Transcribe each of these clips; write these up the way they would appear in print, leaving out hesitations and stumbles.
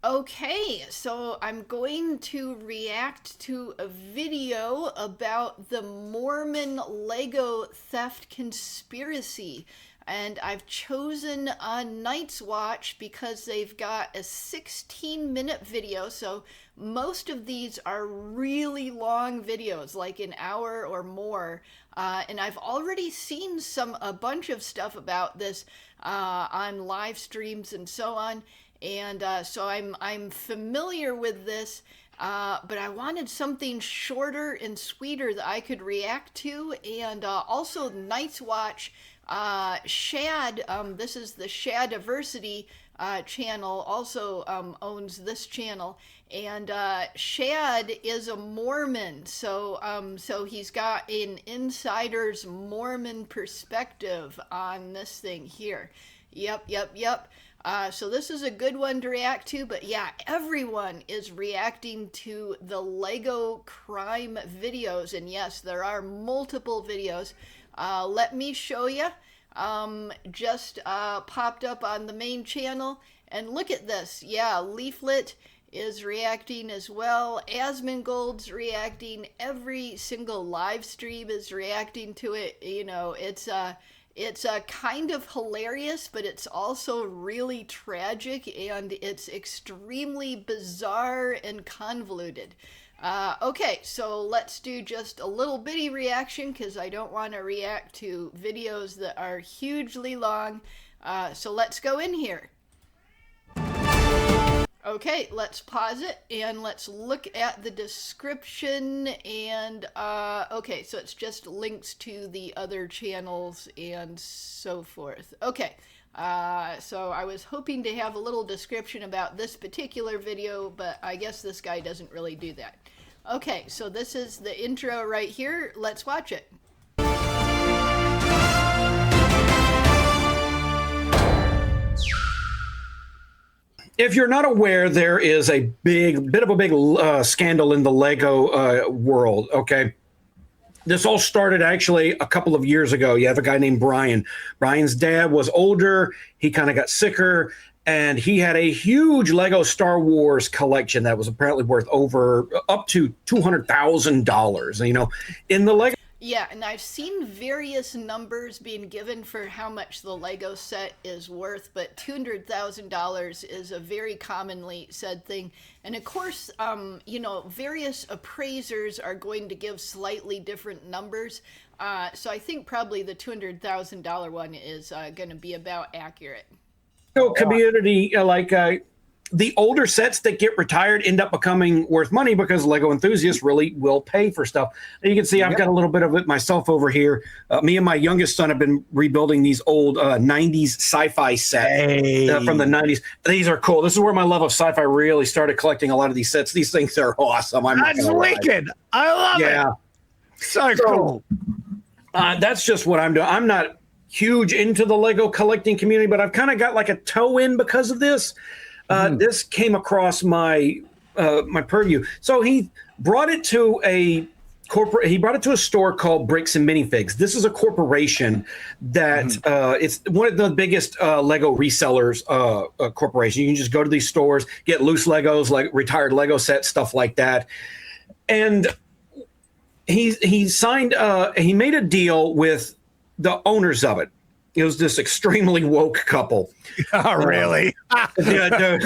Okay, so I'm going to react to a video about the Mormon Lego theft conspiracy. And I've chosen Night's Watch because they've got a 16-minute video. So most of these are really long videos, like an hour or more. And I've already seen a bunch of stuff about this on live streams and so on. And so I'm familiar with this, but I wanted something shorter and sweeter that I could react to. And also Night's Watch, Shad, this is the Shadiversity channel, also owns this channel. And Shad is a Mormon, so he's got an insider's Mormon perspective on this thing here. Yep. So this is a good one to react to, but yeah, everyone is reacting to the Lego crime videos, and yes, there are multiple videos. Let me show you. Just popped up on the main channel, and look at this. Yeah, Leaflet is reacting as well. Asmongold's reacting. Every single live stream is reacting to it. You know, it's kind of hilarious, but it's also really tragic, and it's extremely bizarre and convoluted. Okay, so let's do just a little bitty reaction because I don't want to react to videos that are hugely long. So let's go in here. Okay, let's pause it and let's look at the description. And okay, so it's just links to the other channels and so forth. Okay, so I was hoping to have a little description about this particular video, but I guess this guy doesn't really do that. Okay, so this is the intro right here. Let's watch it. If you're not aware, there is a bit of a big scandal in the Lego world, okay? This all started actually a couple of years ago. You have a guy named Brian. Brian's dad was older. He kind of got sicker, and he had a huge Lego Star Wars collection that was apparently worth up to $200,000, you know, in the Lego. Yeah, and I've seen various numbers being given for how much the Lego set is worth, but $200,000 is a very commonly said thing. And of course, you know, various appraisers are going to give slightly different numbers. So I think probably the $200,000 one is going to be about accurate. Community, the older sets that get retired end up becoming worth money because Lego enthusiasts really will pay for stuff. And you can see I've got a little bit of it myself over here. Me and my youngest son have been rebuilding these old 90s sci-fi sets from the 90s. These are cool. This is where my love of sci-fi really started, collecting a lot of these sets. These things are awesome. That's wicked. I love it. So cool. That's just what I'm doing. I'm not huge into the Lego collecting community, but I've kind of got like a toe in because of this. This came across my my purview. So he brought it to a store called Bricks and Minifigs. This is a corporation that it's one of the biggest Lego resellers corporation. You can just go to these stores, get loose Legos, like retired Lego sets, stuff like that. And he signed he made a deal with the owners of it. It was this extremely woke couple. Oh, really? Yeah.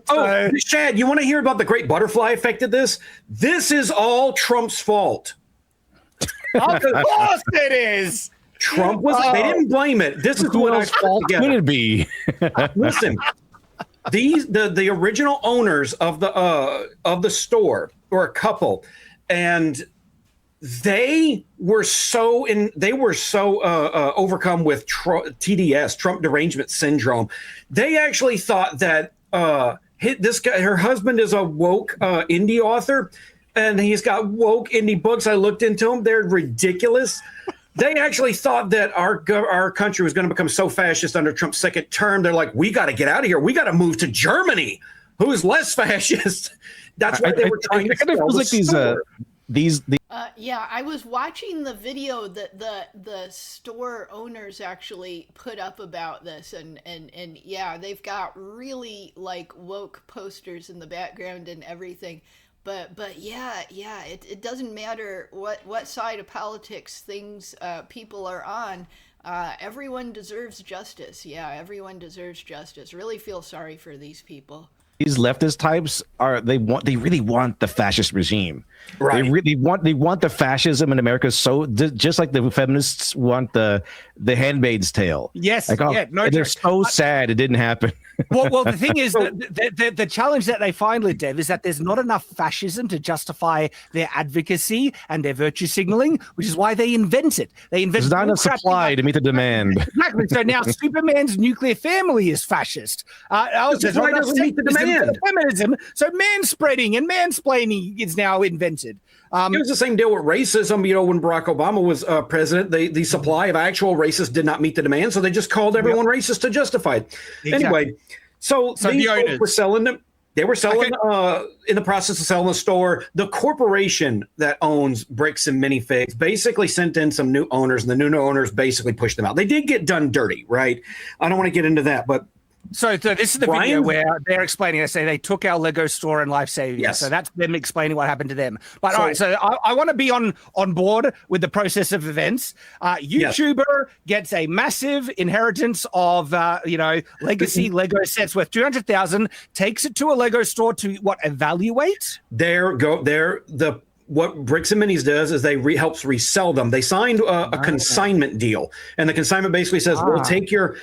Oh, Shad, you want to hear about the great butterfly effect of this? This is all Trump's fault. Of course it is. Trump was. They didn't blame it. This is what I fault could it be? Listen, the original owners of the store were a couple, and they were so overcome with TDS, Trump derangement syndrome. They actually thought that this guy, her husband, is a woke indie author, and he's got woke indie books. I looked into them; they're ridiculous. They actually thought that our country was going to become so fascist under Trump's second term. They're like, we got to get out of here. We got to move to Germany, who's less fascist. That's what they were trying to sell. It feels like Yeah, I was watching the video that the store owners actually put up about this, and yeah, they've got really like woke posters in the background and everything. But yeah, it doesn't matter what side of politics people are on. Everyone deserves justice. Yeah, everyone deserves justice. Really feel sorry for these people. These leftist types they really want the fascist regime. Right. They want the fascism in America, so just like the feminists want the Handmaid's Tale. Yes. Like, they're so sad it didn't happen. Well, the thing is, the challenge that they find, Dev, is that there's not enough fascism to justify their advocacy and their virtue signaling, which is why they invent it. There's not enough supply to meet the demand. Exactly. So now Superman's nuclear family is fascist. There's why it doesn't meet the demand. Feminism. So manspreading and mansplaining is now invented. It was the same deal with racism. You know, when Barack Obama was president, the supply of actual racists did not meet the demand, so they just called everyone racist to justify it. Exactly. Anyway, so these folks were selling them. They were selling in the process of selling the store. The corporation that owns Bricks and Minifigs basically sent in some new owners, and the new owners basically pushed them out. They did get done dirty, right? I don't want to get into that, but So this is the video where they're explaining. They say they took our Lego store and life savings. Yes. So that's them explaining what happened to them. But all right, so I want to be on board with the process of events. YouTuber gets a massive inheritance of legacy Lego sets worth $200,000. Takes it to a Lego store to evaluate. What Bricks and Minis does is they helps resell them. They signed a consignment deal, and the consignment basically says we'll take your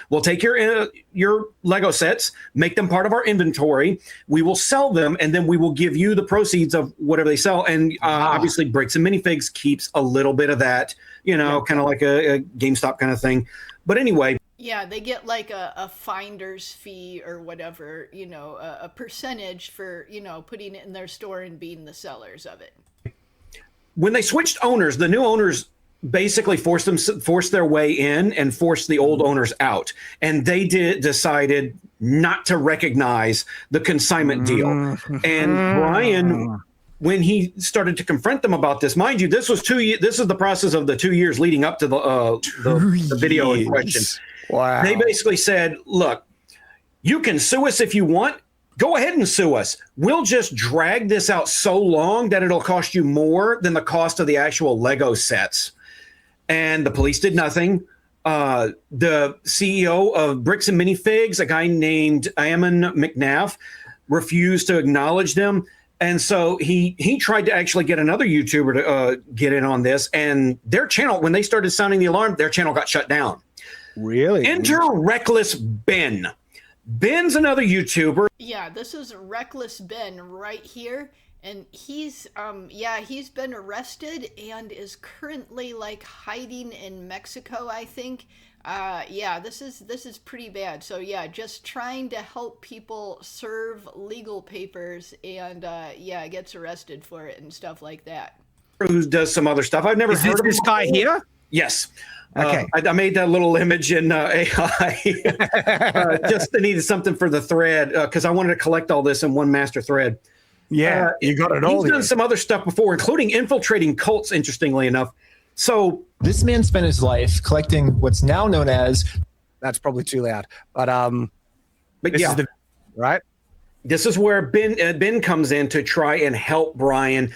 Lego sets, make them part of our inventory. We will sell them, and then we will give you the proceeds of whatever they sell. And obviously, Bricks and Minifigs keeps a little bit of that, kind of like a GameStop kind of thing. But anyway. Yeah, they get like a finder's fee or whatever, a percentage for, putting it in their store and being the sellers of it. When they switched owners, the new owners basically forced their way in and forced the old owners out. And they decided not to recognize the consignment deal. And Brian, when he started to confront them about this, mind you, this is the process of the 2 years leading up to the video in question. Wow. They basically said, look, you can sue us if you want. Go ahead and sue us. We'll just drag this out so long that it'll cost you more than the cost of the actual Lego sets. And the police did nothing. The CEO of Bricks and Minifigs, a guy named Ammon McNabb, refused to acknowledge them. And so he tried to actually get another YouTuber to get in on this. And their channel, when they started sounding the alarm, their channel got shut down. Really? Enter Reckless Ben. Ben's another YouTuber. Yeah, this is Reckless Ben right here. And he's been arrested and is currently hiding in Mexico, I think. This is pretty bad. So yeah, just trying to help people serve legal papers and gets arrested for it and stuff like that. Who does some other stuff. I've never heard of this guy here? Yes. Okay. I made that little image in AI. Just needed something for the thread because I wanted to collect all this in one master thread. Yeah, you got it all. He's done some other stuff before, including infiltrating cults, interestingly enough. So this man spent his life collecting what's now known as... That's probably too loud. But this is right? This is where Ben comes in to try and help Brian.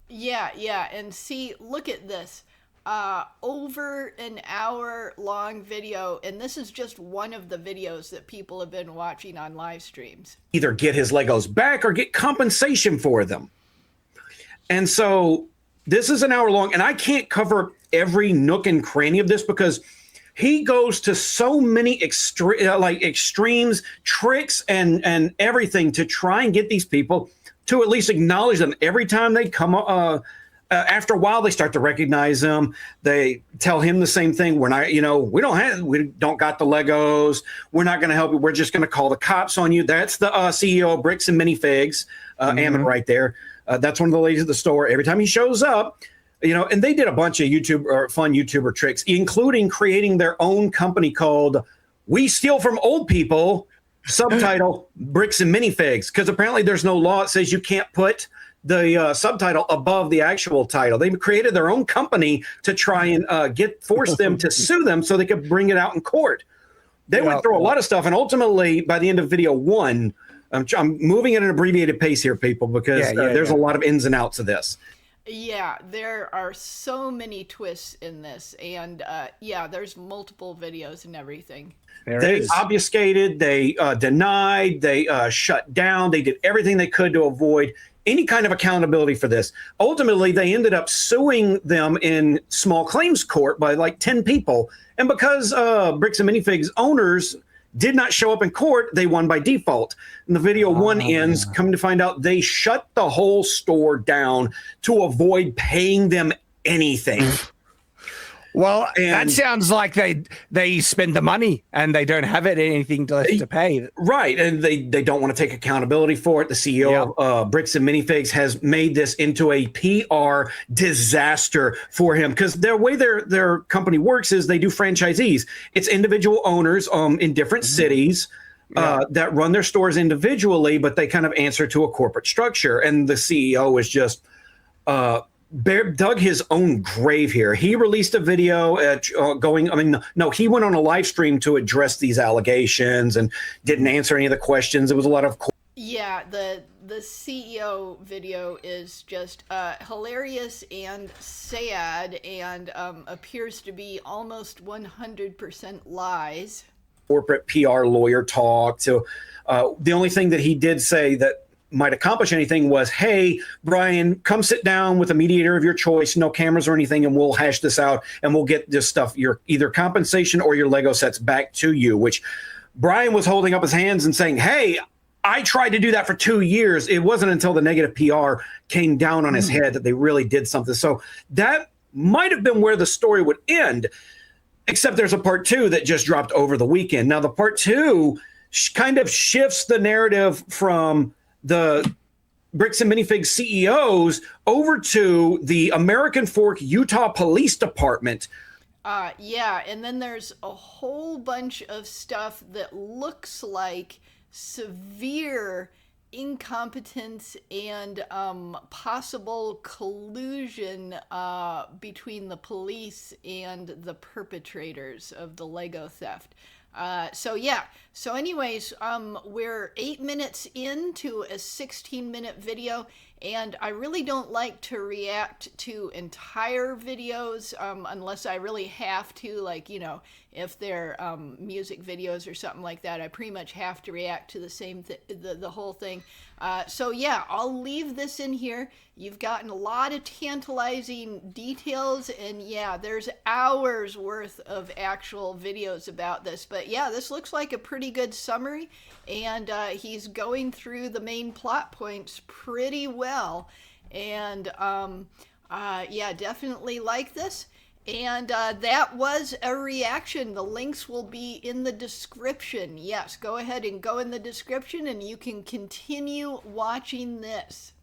Yeah. And see, look at this. Over an hour long video, and this is just one of the videos that people have been watching on live streams. Either get his Legos back or get compensation for them. And so this is an hour long, and I can't cover every nook and cranny of this because he goes to so many extremes, tricks, and everything to try and get these people to at least acknowledge them. Every time they come after a while, they start to recognize them. They tell him the same thing. We're not, we don't got the Legos. We're not going to help you. We're just going to call the cops on you. That's the CEO of Bricks and Minifigs, Ammon right there. That's one of the ladies at the store. Every time he shows up, and they did a bunch of fun YouTuber tricks, including creating their own company called We Steal From Old People subtitle bricks and minifigs, because apparently there's no law that says you can't put the subtitle above the actual title. They created their own company to try and force them to sue them so they could bring it out in court. They went through a lot of stuff, and ultimately, by the end of video 1, I'm moving at an abbreviated pace here, people, because there's a lot of ins and outs of this. Yeah, there are so many twists in this, and there's multiple videos and everything. They obfuscated, they denied, they shut down, they did everything they could to avoid any kind of accountability for this. Ultimately, they ended up suing them in small claims court by like 10 people. And because Bricks and Minifigs owners did not show up in court, they won by default. And the video 1 ends, coming to find out they shut the whole store down to avoid paying them anything. Well, that sounds like they spend the money and they don't have anything left to pay. Right, and they don't want to take accountability for it. The CEO of Bricks and Minifigs has made this into a PR disaster for him, because the way their company works is they do franchisees. It's individual owners in different cities that run their stores individually, but they kind of answer to a corporate structure. And the CEO is just dug his own grave here. He released a video he went on a live stream to address these allegations and didn't answer any of the questions. It was a lot of the CEO video is just hilarious and sad, and appears to be almost 100% lies. Corporate PR lawyer talk. So the only thing that he did say that might accomplish anything was, hey, Brian, come sit down with a mediator of your choice, no cameras or anything, and we'll hash this out, and we'll get this stuff, your either compensation or your Lego sets, back to you. Which Brian was holding up his hands and saying, hey, I tried to do that for 2 years. It wasn't until the negative PR came down on his head that they really did something. So that might have been where the story would end, except there's a part 2 that just dropped over the weekend. Now, the part 2 kind of shifts the narrative from the Bricks and Minifigs CEOs over to the American Fork, Utah Police Department. And then there's a whole bunch of stuff that looks like severe incompetence and possible collusion between the police and the perpetrators of the Lego theft. So anyways, we're 8 minutes into a 16-minute video, and I really don't like to react to entire videos unless I really have to, like, if they're music videos or something like that. I pretty much have to react to the whole thing. I'll leave this in here. You've gotten a lot of tantalizing details, and there's hours worth of actual videos about this. But this looks like a pretty good summary, and he's going through the main plot points pretty well. And definitely like this. And that was a reaction. The links will be in the description. Yes, go ahead and go in the description, and you can continue watching this.